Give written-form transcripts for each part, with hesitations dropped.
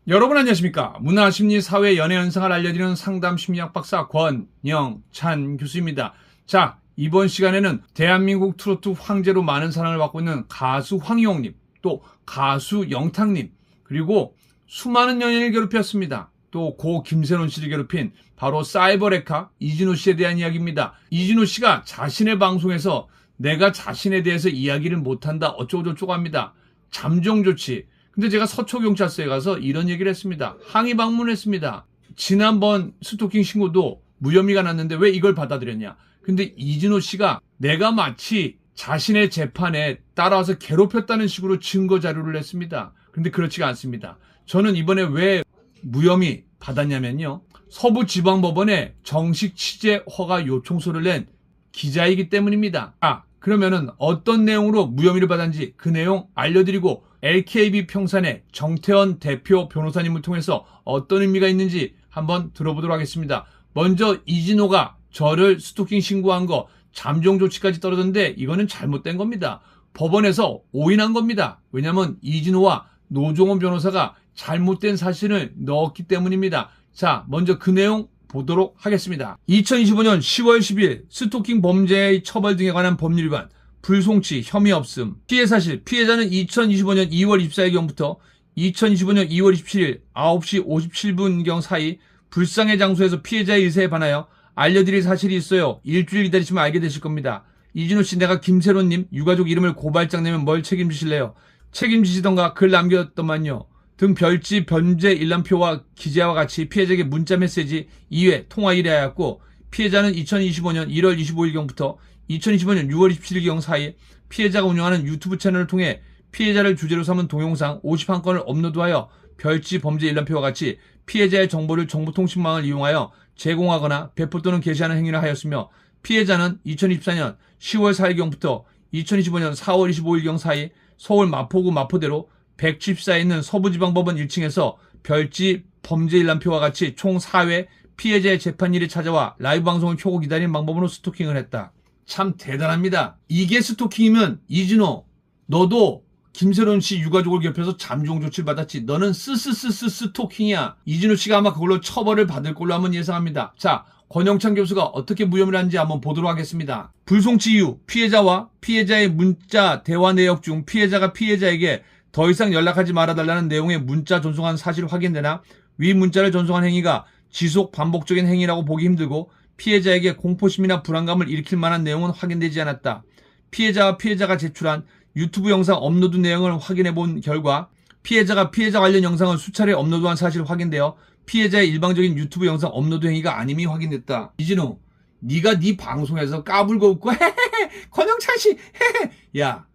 여러분 안녕하십니까? 문화, 심리, 사회, 연애 현상을 알려드리는 상담 심리학 박사 권영찬 교수입니다. 자, 이번 시간에는 대한민국 트로트 황제로 많은 사랑을 받고 있는 가수 황희용님, 또 가수 영탁님, 그리고 수많은 연예인을 괴롭혔습니다. 또 고 김세론 씨를 괴롭힌 바로 사이버레카 이진호 씨에 대한 이야기입니다. 이진호 씨가 자신의 방송에서 내가 자신에 대해서 이야기를 못한다 어쩌고저쩌고 합니다. 잠정 조치. 근데 제가 서초경찰서에 가서 이런 얘기를 했습니다. 항의 방문했습니다. 지난번 스토킹 신고도 무혐의가 났는데 왜 이걸 받아들였냐. 근데 이진호 씨가 내가 마치 자신의 재판에 따라와서 괴롭혔다는 식으로 증거 자료를 냈습니다. 근데 그렇지가 않습니다. 저는 이번에 왜 무혐의 받았냐면요. 서부지방법원에 정식 취재 허가 요청서를 낸 기자이기 때문입니다. 그러면은 어떤 내용으로 무혐의를 받았는지 그 내용 알려드리고 LKB 평산의 정태원 대표 변호사님을 통해서 어떤 의미가 있는지 한번 들어보도록 하겠습니다. 먼저 이진호가 저를 스토킹 신고한 거 잠정 조치까지 떨어졌는데 이거는 잘못된 겁니다. 법원에서 오인한 겁니다. 왜냐하면 이진호와 노종원 변호사가 잘못된 사실을 넣었기 때문입니다. 자, 먼저 그 내용 보도록 하겠습니다. 2025년 10월 10일 스토킹 범죄의 처벌 등에 관한 법률 위반, 불송치, 혐의 없음, 피해 사실, 피해자는 2025년 2월 24일경부터 2025년 2월 27일 9시 57분경 사이 불상의 장소에서 피해자의 의사에 반하여 알려드릴 사실이 있어요. 일주일 기다리시면 알게 되실 겁니다. 이진호 씨, 내가 김세론님 유가족 이름을 고발장 내면 뭘 책임지실래요? 책임지시던가 글 남겼더만요. 등 별지 변제 일람표와 기재와 같이 피해자에게 문자 메시지 2회 통화 1회하였고 피해자는 2025년 1월 25일경부터 2025년 6월 27일경 사이 피해자가 운영하는 유튜브 채널을 통해 피해자를 주제로 삼은 동영상 51건을 업로드하여 별지 범죄 일람표와 같이 피해자의 정보를 정보통신망을 이용하여 제공하거나 배포 또는 게시하는 행위를 하였으며 피해자는 2024년 10월 4일경부터 2025년 4월 25일경 사이 서울 마포구 마포대로 114에 있는 서부지방법원 1층에서 별지 범죄 일람표와 같이 총 4회 피해자의 재판일에 찾아와 라이브 방송을 켜고 기다리는 방법으로 스토킹을 했다. 참 대단합니다. 이게 스토킹이면 이진호, 너도 김세론 씨 유가족을 괴롭혀서 잠정 조치를 받았지. 너는 스토킹이야. 이진호 씨가 아마 그걸로 처벌을 받을 걸로 한번 예상합니다. 자, 권영찬 교수가 어떻게 무혐의를 하는지 한번 보도록 하겠습니다. 불송치 이후 피해자와 피해자의 문자 대화 내역 중 피해자가 피해자에게 더 이상 연락하지 말아달라는 내용의 문자 전송한 사실 확인되나 위 문자를 전송한 행위가 지속 반복적인 행위라고 보기 힘들고 피해자에게 공포심이나 불안감을 일으킬 만한 내용은 확인되지 않았다. 피해자가 제출한 유튜브 영상 업로드 내용을 확인해 본 결과 피해자 관련 영상을 수차례 업로드한 사실 확인되어 피해자의 일방적인 유튜브 영상 업로드 행위가 아님이 확인됐다. 이진호, 네가 네 방송에서 까불고 웃고 헤헤헤 권영찬 씨 헤헤 야,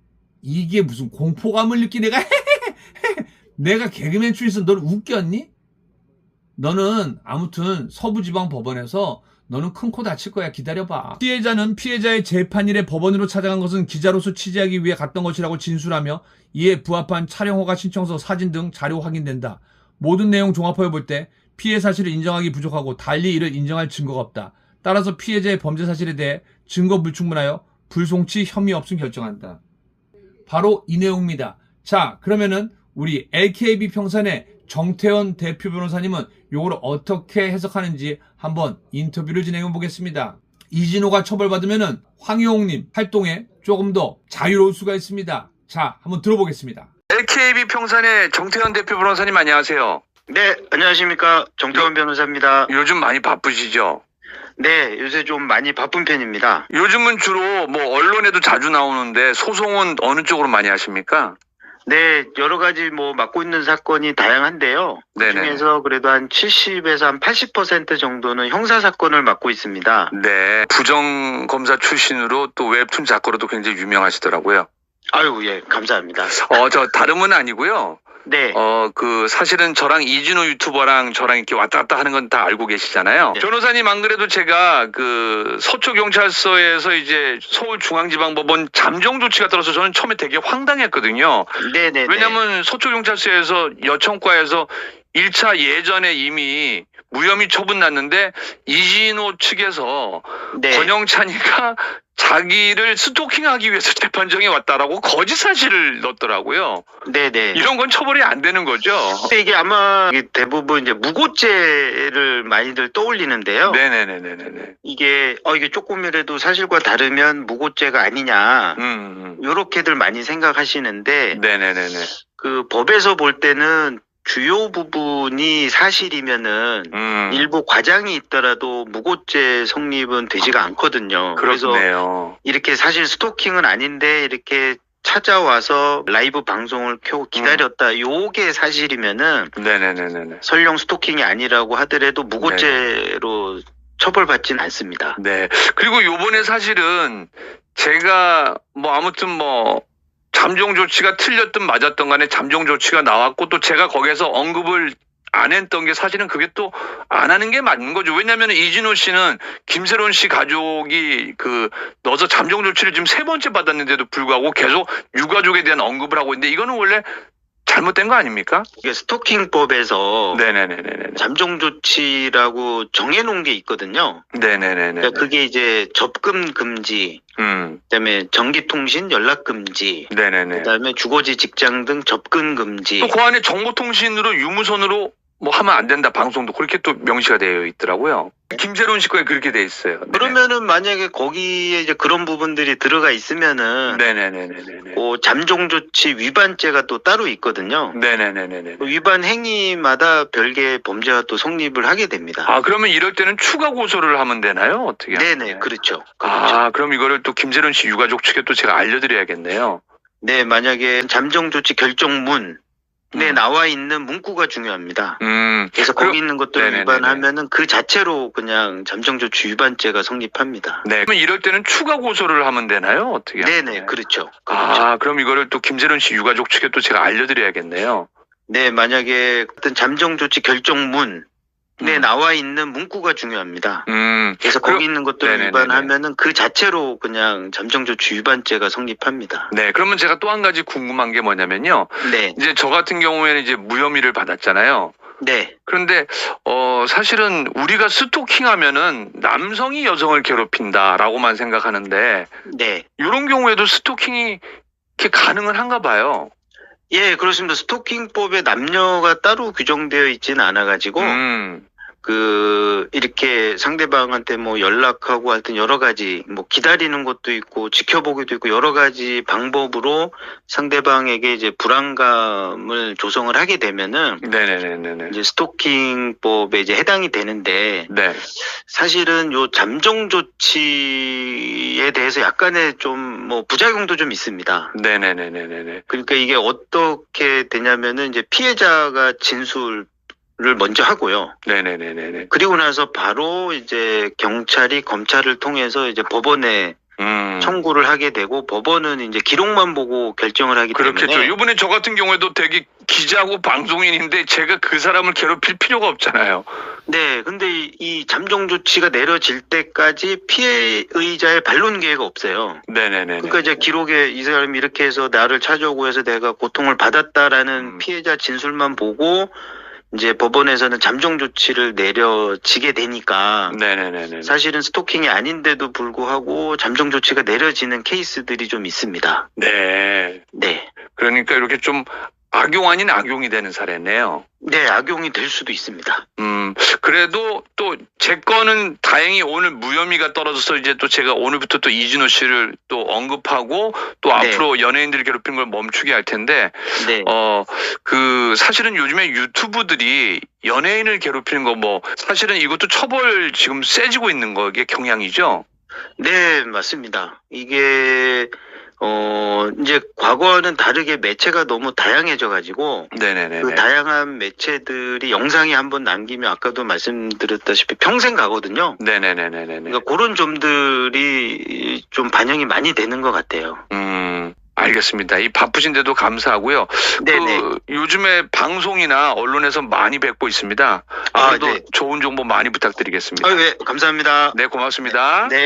이게 무슨 공포감을 느끼 내가 개그맨 출신에서 널 웃겼니? 너는 아무튼 서부지방법원에서 너는 큰 코 다칠 거야. 기다려봐. 피해자는 피해자의 재판일에 법원으로 찾아간 것은 기자로서 취재하기 위해 갔던 것이라고 진술하며 이에 부합한 촬영 허가 신청서, 사진 등 자료 확인된다. 모든 내용 종합하여 볼 때 피해 사실을 인정하기 부족하고 달리 이를 인정할 증거가 없다. 따라서 피해자의 범죄 사실에 대해 증거 불충분하여 불송치 혐의 없음 결정한다. 바로 이 내용입니다. 자, 그러면은 우리 LKB 평산의 정태원 대표 변호사님은 이걸 어떻게 해석하는지 한번 인터뷰를 진행해 보겠습니다. 이진호가 처벌받으면은 황희용님 활동에 조금 더 자유로울 수가 있습니다. 자, 한번 들어보겠습니다. LKB 평산의 정태원 대표 변호사님 안녕하세요. 네, 안녕하십니까. 정태원 변호사입니다. 요즘 많이 바쁘시죠? 네, 요새 좀 많이 바쁜 편입니다. 요즘은 주로 뭐 언론에도 자주 나오는데 소송은 어느 쪽으로 많이 하십니까? 네, 여러 가지 맡고 있는 사건이 다양한데요. 네네. 그중에서 그래도 한 70에서 한 80% 정도는 형사 사건을 맡고 있습니다. 네, 부정검사 출신으로 또 웹툰 작가로도 굉장히 유명하시더라고요. 아유, 예, 감사합니다. 저 다름은 아니고요. 네. 사실은 저랑 이진호 유튜버랑 저랑 이렇게 왔다 갔다 하는 건 다 알고 계시잖아요. 네. 변호사님 안 그래도 제가 서초경찰서에서 이제 서울중앙지방법원 잠정 조치가 떨어서 저는 처음에 되게 황당했거든요. 네네. 왜냐면 서초경찰서에서 여청과에서 1차 예전에 이미 무혐의 처분 났는데 이진호 측에서 네. 권영찬이가 자기를 스토킹하기 위해서 재판정에 왔다라고 거짓 사실을 넣었더라고요. 네네. 이런 건 처벌이 안 되는 거죠. 근데 이게 아마 이게 대부분 이제 무고죄를 많이들 떠올리는데요. 네네네네네. 이게 조금이라도 사실과 다르면 무고죄가 아니냐. 요렇게들 많이 생각하시는데 네네네네. 그 법에서 볼 때는 주요 부분이 사실이면은 일부 과장이 있더라도 무고죄 성립은 되지가 않거든요. 그래서 그렇네요. 이렇게 사실 스토킹은 아닌데 이렇게 찾아와서 라이브 방송을 켜고 기다렸다. 요게 사실이면은 네네네네. 설령 스토킹이 아니라고 하더라도 무고죄로 처벌받지는 않습니다. 네. 그리고 요번에 사실은 제가 아무튼 잠정 조치가 틀렸든 맞았던 간에 잠정 조치가 나왔고 또 제가 거기에서 언급을 안 했던 게 사실은 그게 또 안 하는 게 맞는 거죠. 왜냐하면 이진호 씨는 김세론 씨 가족이 넣어서 잠정 조치를 지금 3번째 받았는데도 불구하고 계속 유가족에 대한 언급을 하고 있는데 이거는 원래 잘못된 거 아닙니까? 이게 스토킹법에서 네네네네. 잠정 조치라고 정해놓은 게 있거든요. 네네네네. 그러니까 그게 이제 접근 금지, 그다음에 전기통신 연락 금지, 네네네. 그다음에 주거지 직장 등 접근 금지. 또 그 안에 정보통신으로 유무선으로 하면 안 된다 방송도 그렇게 또 명시가 되어 있더라고요. 김세론 씨 거에 그렇게 돼 있어요. 그러면은 만약에 거기에 이제 그런 부분들이 들어가 있으면은 네네네네네. 잠정 조치 위반죄가 또 따로 있거든요. 네네네네네. 위반 행위마다 별개의 범죄가 또 성립을 하게 됩니다. 아 그러면 이럴 때는 추가 고소를 하면 되나요? 어떻게? 네네 그렇죠. 아 그럼 이거를 또 김세론 씨 유가족 측에 또 제가 알려드려야겠네요. 네 만약에 잠정 조치 결정문 네, 나와 있는 문구가 중요합니다. 그래서 거기 있는 것들을 위반하면은 그 자체로 그냥 잠정조치 위반죄가 성립합니다. 네. 그러면 이럴 때는 추가 고소를 하면 되나요? 어떻게? 네네, 그렇죠. 아, 그럼 이거를 또 김세론 씨 유가족 측에 또 제가 알려드려야겠네요. 네, 만약에 어떤 잠정조치 결정문 네, 나와 있는 문구가 중요합니다. 그래서 거기 있는 것들을 위반하면은 그 자체로 그냥 잠정조치 위반죄가 성립합니다. 네, 그러면 제가 또 한 가지 궁금한 게 뭐냐면요. 네. 이제 저 같은 경우에는 이제 무혐의를 받았잖아요. 네. 그런데 사실은 우리가 스토킹하면은 남성이 여성을 괴롭힌다라고만 생각하는데 네. 이런 경우에도 스토킹이 이렇게 가능은 한가 봐요. 예, 그렇습니다. 스토킹법에 남녀가 따로 규정되어 있지는 않아가지고, 이렇게 상대방한테 연락하고 하여튼 여러 가지, 기다리는 것도 있고, 지켜보기도 있고, 여러 가지 방법으로 상대방에게 이제 불안감을 조성을 하게 되면은, 네네네네. 이제 스토킹법에 이제 해당이 되는데, 네. 사실은 요 잠정 조치에 대해서 약간의 부작용도 좀 있습니다. 네네네네네. 그러니까 이게 어떻게 되냐면은 이제 피해자가 진술을 먼저 하고요. 네네네네. 그리고 나서 바로 이제 경찰이 검찰을 통해서 이제 법원에 청구를 하게 되고 법원은 이제 기록만 보고 결정을 하기 때문에 그렇겠죠. 이번에 저 같은 경우에도 되게 기자고 방송인인데 제가 그 사람을 괴롭힐 필요가 없잖아요. 네, 근데 이 잠정 조치가 내려질 때까지 피해의자의 반론 기회가 없어요. 네네네. 그러니까 이제 기록에 이 사람이 이렇게 해서 나를 찾아오고 해서 내가 고통을 받았다라는 피해자 진술만 보고 이제 법원에서는 잠정 조치를 내려지게 되니까 네네네. 사실은 스토킹이 아닌데도 불구하고 잠정 조치가 내려지는 케이스들이 좀 있습니다. 네. 네. 그러니까 이렇게 좀 악용 아닌 악용이 되는 사례네요. 네, 악용이 될 수도 있습니다. 그래도 또 제 거는 다행히 오늘 무혐의가 떨어져서 이제 또 제가 오늘부터 또 이진호 씨를 또 언급하고 또 앞으로 연예인들을 괴롭히는 걸 멈추게 할 텐데, 네. 사실은 요즘에 유튜브들이 연예인을 괴롭히는 거 사실은 이것도 처벌 지금 세지고 있는 거게 경향이죠? 네, 맞습니다. 이게, 이제 과거와는 다르게 매체가 너무 다양해져가지고, 네네네. 그 다양한 매체들이 영상에 한번 남기면 아까도 말씀드렸다시피 평생 가거든요. 네네네네네. 그러니까 그런 점들이 좀 반영이 많이 되는 것 같아요. 알겠습니다. 이 바쁘신데도 감사하고요. 네네. 요즘에 방송이나 언론에서 많이 뵙고 있습니다. 아, 앞으로도 네. 좋은 정보 많이 부탁드리겠습니다. 네, 감사합니다. 네, 고맙습니다. 네.